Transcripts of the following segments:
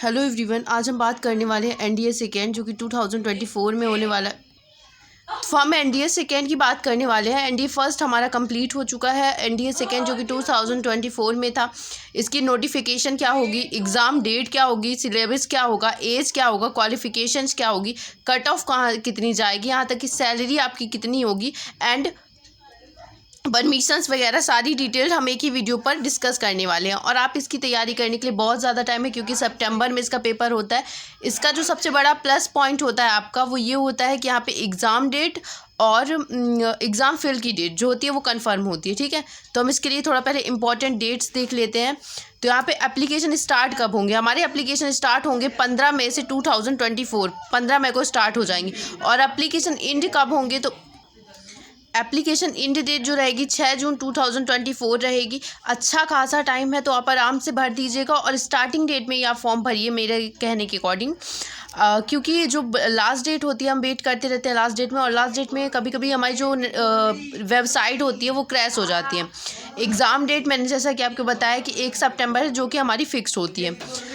Hello everyone, आज हम बात करने वाले हैं एनडीए सेकेंड जो कि 2024 में होने वाला है। तो हम एनडीए सेकेंड की बात करने वाले हैं। एनडीए फर्स्ट हमारा कंप्लीट हो चुका है। एनडीए सेकेंड जो कि 2024 में था, इसकी नोटिफिकेशन क्या होगी, एग्ज़ाम डेट क्या होगी, सिलेबस क्या होगा, एज क्या होगा, क्वालिफिकेशंस क्या होगी, कट ऑफ कहाँ कितनी जाएगी, यहाँ तक कि सैलरी आपकी कितनी होगी एंड परमिशंस वगैरह सारी डिटेल हम एक ही वीडियो पर डिस्कस करने वाले हैं। और आप इसकी तैयारी करने के लिए बहुत ज़्यादा टाइम है, क्योंकि सितंबर में इसका पेपर होता है। इसका जो सबसे बड़ा प्लस पॉइंट होता है आपका, वो ये होता है कि यहाँ पे एग्ज़ाम डेट और एग्ज़ाम फिल की डेट जो होती है वो कंफर्म होती है। ठीक है, तो हम इसके लिए थोड़ा पहले इंपॉर्टेंट डेट्स देख लेते हैं। तो यहाँ पे एप्लीकेशन स्टार्ट कब होंगे, हमारे एप्लीकेशन स्टार्ट होंगे 15 मई से 2024, 15 मई को स्टार्ट हो जाएंगे। और एप्लीकेशन एंड कब होंगे, तो एप्लीकेशन एंड डेट जो रहेगी 6 जून 2024 रहेगी। अच्छा खासा टाइम है, तो आप आराम से भर दीजिएगा। और स्टार्टिंग डेट में ही आप फॉर्म भरिए मेरे कहने के अकॉर्डिंग, क्योंकि जो लास्ट डेट होती है हम वेट करते रहते हैं लास्ट डेट में, और लास्ट डेट में कभी कभी हमारी जो वेबसाइट होती है वो क्रैश हो जाती है। एग्ज़ाम डेट मैंने जैसा कि आपको बताया कि 1 सितंबर है, जो कि हमारी फ़िक्स होती है।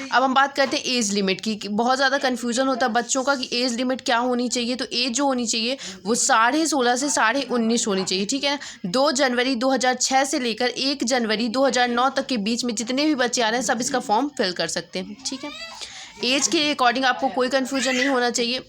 अब हम बात करते हैं एज लिमिट की। बहुत ज़्यादा कन्फ्यूज़न होता है बच्चों का कि एज लिमिट क्या होनी चाहिए। तो एज जो होनी चाहिए वो 16.5 से 19.5 होनी चाहिए। ठीक है, 2 जनवरी 2006 से लेकर 1 जनवरी 2009 तक के बीच में जितने भी बच्चे आ रहे हैं सब इसका फॉर्म फिल कर सकते हैं। ठीक है, एज के अकॉर्डिंग आपको कोई कन्फ्यूजन नहीं होना चाहिए।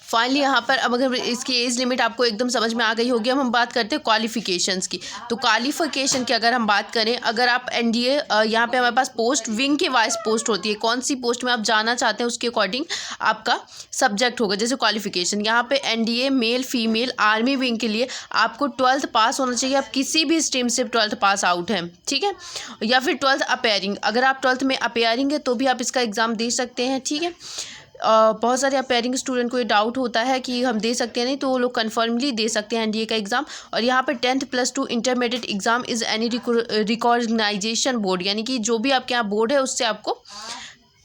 फाइनली यहाँ पर अब अगर इसकी एज लिमिट आपको एकदम समझ में आ गई होगी, अब हम बात करते हैं क्वालिफ़िकेशंस की। तो क्वालिफ़िकेशन की अगर हम बात करें, अगर आप एनडीए यहाँ पे हमारे पास पोस्ट विंग के वाइज पोस्ट होती है, कौन सी पोस्ट में आप जाना चाहते हैं उसके अकॉर्डिंग आपका सब्जेक्ट होगा। जैसे क्वालिफ़िकेशन यहाँ पे NDA male female army wing के लिए आपको 12th पास होना चाहिए। आप किसी भी स्ट्रीम से 12th पास आउट हैं, ठीक है, या फिर 12th अपेयरिंग। अगर आप 12th में अपेयरिंग है तो भी आप इसका एग्ज़ाम दे सकते हैं। ठीक है, बहुत सारे अपेयरिंग स्टूडेंट को ये डाउट होता है कि हम दे सकते हैं, नहीं तो वो लोग कन्फर्मली दे सकते हैं एनडीए का एग्ज़ाम। और यहाँ पर 10th +2 intermediate exam is any recognisation board, यानी कि जो भी आपके यहाँ बोर्ड है उससे आपको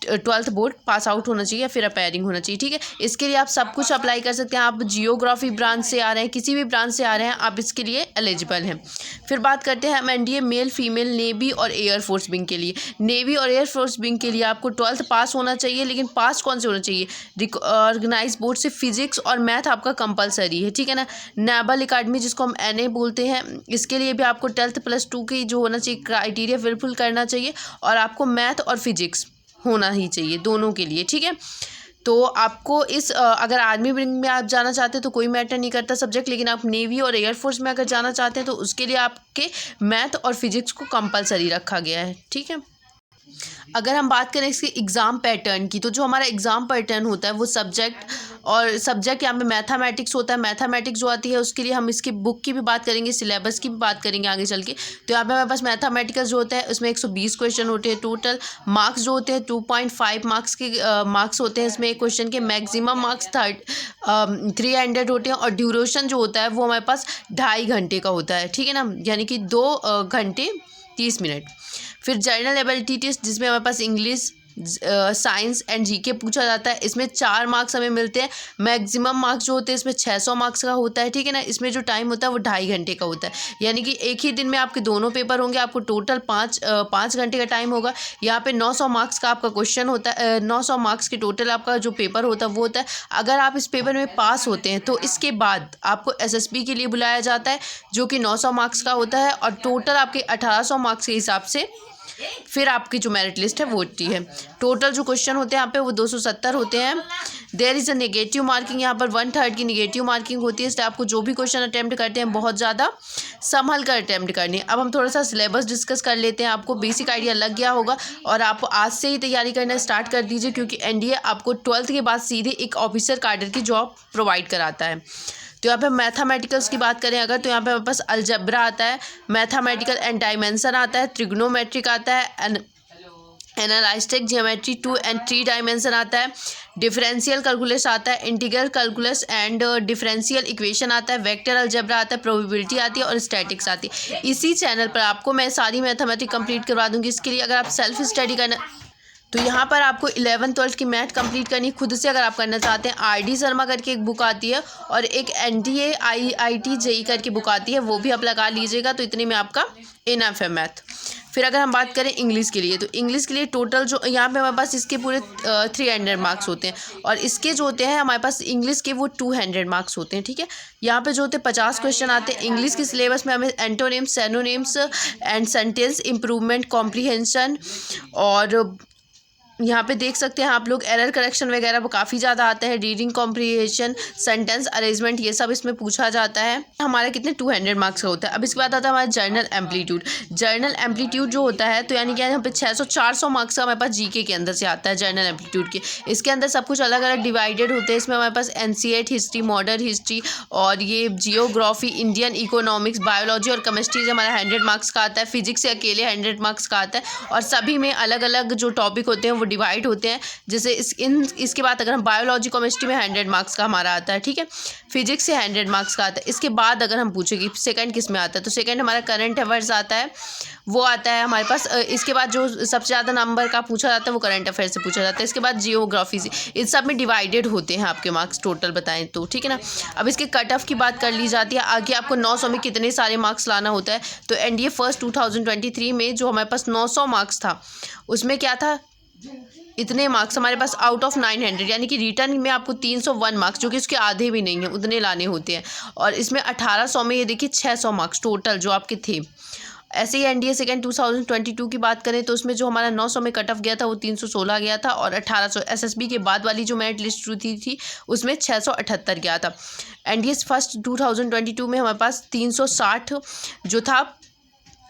12th बोर्ड पास आउट होना चाहिए या फिर अपेयरिंग होना चाहिए। ठीक है, इसके लिए आप सब कुछ अप्लाई कर सकते हैं। आप जियोग्राफी ब्रांच से आ रहे हैं, किसी भी ब्रांच से आ रहे हैं, आप इसके लिए एलिजिबल हैं। फिर बात करते हैं हम एनडीए मेल फीमेल नेवी और एयरफोर्स विंग के लिए। नेवी और एयरफोर्स विंग के लिए आपको 12th पास होना चाहिए, लेकिन पास कौन से होना चाहिए, ऑर्गेनाइज बोर्ड से फिजिक्स और मैथ आपका कंपलसरी है। ठीक है ना, नेवल अकेडमी जिसको हम एनए बोलते हैं, इसके लिए भी आपको 10th +2 की जो होना चाहिए क्राइटेरिया फुलफिल करना चाहिए, और आपको मैथ और फिजिक्स होना ही चाहिए दोनों के लिए। ठीक है, तो आपको इस अगर आर्मी विंग में आप जाना चाहते हैं तो कोई मैटर नहीं करता सब्जेक्ट, लेकिन आप नेवी और एयरफोर्स में अगर जाना चाहते हैं तो उसके लिए आपके मैथ और फिजिक्स को कंपलसरी रखा गया है। ठीक है, अगर हम बात करें इसके एग्ज़ाम पैटर्न की, तो जो हमारा एग्ज़ाम पैटर्न होता है वो सब्जेक्ट यहाँ पे मैथमेटिक्स होता है। मैथमेटिक्स जो आती है उसके लिए हम इसकी बुक की भी बात करेंगे, सिलेबस की भी बात करेंगे आगे चल के। तो यहाँ पे हमारे पास मैथमेटिक्स जो होता है उसमें 120 क्वेश्चन होते हैं। टोटल मार्क्स जो होते हैं 2.5 मार्क्स के मार्क्स होते हैं इसमें एक क्वेश्चन के। मैक्सिमम मार्क्स 300 होते हैं। और ड्यूरेशन जो होता है वो हमारे पास 2.5 घंटे का होता है। ठीक है ना, यानी कि 2 घंटे 30 मिनट। फिर जनरल एबिलिटी टेस्ट जिसमें हमारे पास इंग्लिश साइंस एंड जीके पूछा जाता है, इसमें 4 मार्क्स हमें मिलते हैं। मैक्सिमम मार्क्स जो होते हैं इसमें 600 मार्क्स का होता है। ठीक है ना, इसमें जो टाइम होता है वो 2.5 घंटे का होता है, यानी कि एक ही दिन में आपके दोनों पेपर होंगे। आपको टोटल 5 घंटे का टाइम होगा। यहाँ पे 900 मार्क्स का आपका क्वेश्चन होता है, 900 मार्क्स के टोटल आपका जो पेपर होता है वो होता है। अगर आप इस पेपर में पास होते हैं तो इसके बाद आपको एसएसबी के लिए बुलाया जाता है, जो कि 900 मार्क्स का होता है, और टोटल आपके 1800 मार्क्स के हिसाब से फिर आपकी जो मेरिट लिस्ट है वो होती है। टोटल जो क्वेश्चन होते हैं यहाँ पे वो 270 होते हैं। There is a negative marking, यहाँ पर 1/3 की नेगेटिव मार्किंग होती है। इसलिए आपको जो भी क्वेश्चन अटैम्प्ट करते हैं बहुत ज़्यादा संभल कर अटैम्प्ट करने। अब हम थोड़ा सा सिलेबस डिस्कस कर लेते हैं। आपको बेसिक आइडिया लग गया होगा, और आप आज से ही तैयारी करना स्टार्ट कर दीजिए, क्योंकि एनडीए आपको 12th के बाद सीधे एक ऑफिसर कैडर की जॉब प्रोवाइड कराता है। तो यहाँ पे मैथमेटिकल्स की बात करें अगर, तो यहाँ पे हमारे पास अलजेब्रा आता है, मैथमेटिकल एंड डायमेंशन आता है, ट्रिग्नोमेट्रिक आता है, एनालिस्टिक ज्योमेट्री 2 and 3 डायमेंशन आता है, डिफरेंशियल कैलकुलस आता है, integral calculus and differential equation आता है, वेक्टर अलजेब्रा आता है, प्रोबेबिलिटी आती है, और स्टैटिक्स आती है। इसी चैनल पर आपको मैं सारी मैथमेटिक्स कंप्लीट करवा दूँगी। इसके लिए अगर आप सेल्फ स्टडी करना तो यहाँ पर आपको 11th-12th की मैथ कंप्लीट करनी खुद से अगर आप करना चाहते हैं। RD शर्मा करके एक बुक आती है और एक NDA IIT JEE करके बुक आती है, वो भी आप लगा लीजिएगा। तो इतने में आपका इनफ है मैथ। फिर अगर हम बात करें इंग्लिश के लिए, तो इंग्लिश के लिए टोटल जो यहाँ पे हमारे पास इसके पूरे 300 मार्क्स होते हैं और इसके जो होते हैं हमारे पास इंग्लिश के वो 200 मार्क्स होते हैं। ठीक है, यहाँ पे जो होते हैं 50 क्वेश्चन आते हैं। इंग्लिश के सिलेबस में हमें antonyms, synonyms and sentence improvement, comprehension और यहाँ पे देख सकते हैं आप लोग एरर करेक्शन वगैरह वो काफ़ी ज़्यादा आता है। रीडिंग कॉम्प्रीहेंशन, सेंटेंस अरेंजमेंट, ये सब इसमें पूछा जाता है। हमारा कितने 200 मार्क्स का होता है। अब इसके बाद आता है हमारा जर्नल एम्पलीट्यूड। जर्नल एम्पलीट्यूड जो होता है तो यानी कि यहाँ पे 600-400 मार्क्स का हमारे पास GK के अंदर से आता है जर्नल एम्पलीट्यूड के। इसके अंदर सब कुछ अलग अलग डिवाइडेड होते हैं। इसमें हमारे पास NCERT हिस्ट्री, मॉडर्न हिस्ट्री और ये जियोग्राफी, इंडियन इकोनॉमिक्स, बायोलॉजी और केमिस्ट्री से हमारा 100 मार्क्स का आता है। फिजिक्स से अकेले 100 मार्क्स का आता है और सभी में अलग अलग जो टॉपिक होते हैं वो डिवाइड होते हैं। जैसे इसके बाद अगर हम बायोलॉजी, केमिस्ट्री में 100 मार्क्स का हमारा आता है। ठीक है, फिजिक्स से 100 मार्क्स का आता है। इसके बाद अगर हम पूछेंगे सेकंड किस में आता है, तो सेकंड हमारा करंट अफेयर्स आता है, वो आता है हमारे पास। इसके बाद जो सबसे ज़्यादा नंबर का पूछा जाता है वो करंट अफेयर से पूछा जाता है। इसके बाद जियोग्राफी से, इन सब में डिवाइडेड होते हैं आपके मार्क्स टोटल बताएं तो। ठीक है ना, अब इसके कट ऑफ की बात कर ली जाती है। आगे आपको 900 में कितने सारे मार्क्स लाना होता है, तो NDA फर्स्ट 2023 में जो हमारे पास 900 मार्क्स था उसमें क्या था, इतने मार्क्स हमारे पास आउट ऑफ 900, यानी कि रिटर्न में आपको 301 मार्क्स, जो कि उसके आधे भी नहीं है, उतने लाने होते हैं। और इसमें 1800 में ये देखिए 600 मार्क्स टोटल जो आपके थे। ऐसे ही NDA सेकेंड 2022 की बात करें तो उसमें जो हमारा 900 में कट ऑफ गया था वो 316 गया था और 1800 SSB के बाद वाली जो मेरिट लिस्ट थी उसमें 678 गया था। NDA फर्स्ट 2022 में हमारे पास 360 जो था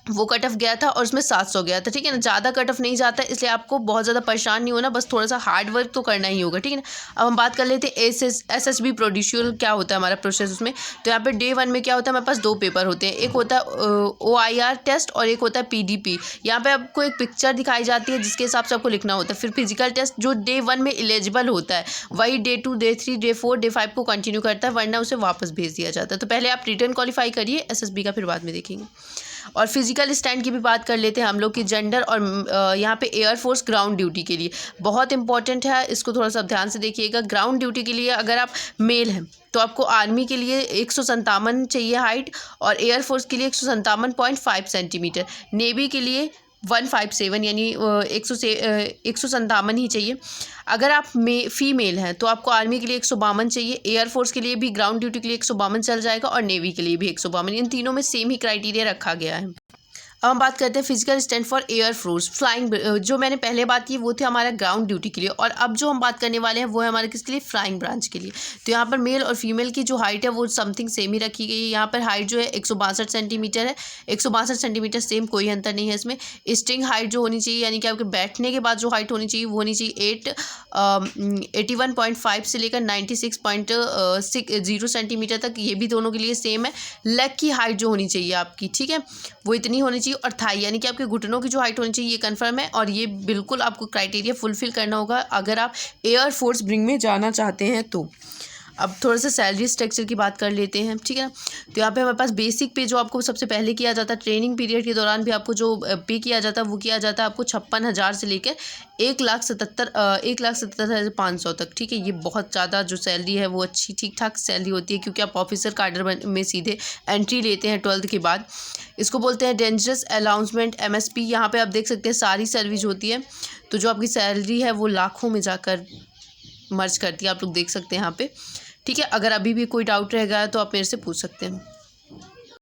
वो कट ऑफ गया था और उसमें 700 गया था। ठीक है ना, ज़्यादा कट ऑफ नहीं जाता है, इसलिए आपको बहुत ज़्यादा परेशान नहीं होना, बस थोड़ा सा हार्ड वर्क तो करना ही होगा। ठीक है ना, अब हम बात कर लेते हैं SSB प्रोड्यूशियल क्या होता है हमारा प्रोसेस उसमें। तो यहाँ पे डे 1 में क्या होता है, हमारे पास 2 पेपर होते हैं, एक होता है OIR टेस्ट और एक होता है PDP। यहाँ पे आपको एक पिक्चर दिखाई जाती है जिसके हिसाब से आपको लिखना होता है। फिर फिजिकल टेस्ट जो डे 1 में एलिजिबल होता है वही डे 2, डे 3, डे 4, डे 5 को कंटिन्यू करता है, वरना उसे वापस भेज दिया जाता है। तो पहले आप रिटर्न क्वालिफाई करिए SSB का, फिर बाद में देखेंगे। और फिजिकल स्टैंड की भी बात कर लेते हैं हम लोग की जेंडर और यहाँ पे एयरफोर्स ग्राउंड ड्यूटी के लिए बहुत इंपॉर्टेंट है, इसको थोड़ा सा ध्यान से देखिएगा। ग्राउंड ड्यूटी के लिए अगर आप मेल हैं तो आपको आर्मी के लिए 157 चाहिए हाइट और एयरफोर्स के लिए 157.5 सेंटीमीटर, नेवी के लिए 157 यानी 157 ही चाहिए। अगर आप फीमेल हैं तो आपको आर्मी के लिए 152 चाहिए, एयरफोर्स के लिए भी ग्राउंड ड्यूटी के लिए 152 चल जाएगा और नेवी के लिए भी 152। इन तीनों में सेम ही क्राइटेरिया रखा गया है। अब हम बात करते हैं physical stand for air force flying. जो मैंने पहले बात की वो थे हमारा ग्राउंड ड्यूटी के लिए, और अब जो हम बात करने वाले हैं वो है हमारे किसके लिए, फ्लाइंग ब्रांच के लिए। तो यहाँ पर मेल और फीमेल की जो हाइट है वो समथिंग सेम ही रखी गई है। यहाँ पर हाइट जो है 162 सेंटीमीटर है, 162 सेंटीमीटर सेम, कोई अंतर नहीं है इसमें। स्टिंग हाइट जो होनी चाहिए यानी कि आपके बैठने के बाद जो हाइट होनी चाहिए वो होनी चाहिए 81.5 से लेकर 96.0 सेंटीमीटर तक, ये भी दोनों के लिए सेम है। लेग की हाइट जो होनी चाहिए आपकी, ठीक है, वो इतनी होनी चाहिए। और थाई यानी कि आपके घुटनों की जो हाइट होनी चाहिए ये कंफर्म है, और ये बिल्कुल आपको क्राइटेरिया फुलफिल करना होगा अगर आप एयर फोर्स विंग में जाना चाहते हैं तो। अब थोड़ा सा सैलरी स्ट्रक्चर की बात कर लेते हैं, ठीक है ना। तो यहाँ पे हमारे पास बेसिक पे जो आपको सबसे पहले किया जाता है, ट्रेनिंग पीरियड के दौरान भी आपको जो पे किया जाता है वो किया जाता है आपको 56,000 से लेकर 1,77,500 तक, ठीक है। ये बहुत ज़्यादा जो सैलरी है वो अच्छी ठीक ठाक सैलरी होती है, क्योंकि आप ऑफिसर कैडर में सीधे एंट्री लेते हैं 12th के बाद। इसको बोलते हैं डेंजरस अलाउंसमेंट MSP। यहाँ पे आप देख सकते हैं सारी सर्विस होती है, तो जो आपकी सैलरी है वो लाखों में जाकर मर्ज करती है, आप लोग देख सकते हैं यहाँ पे, ठीक है। अगर अभी भी कोई डाउट रहेगा तो आप मेरे से पूछ सकते हैं।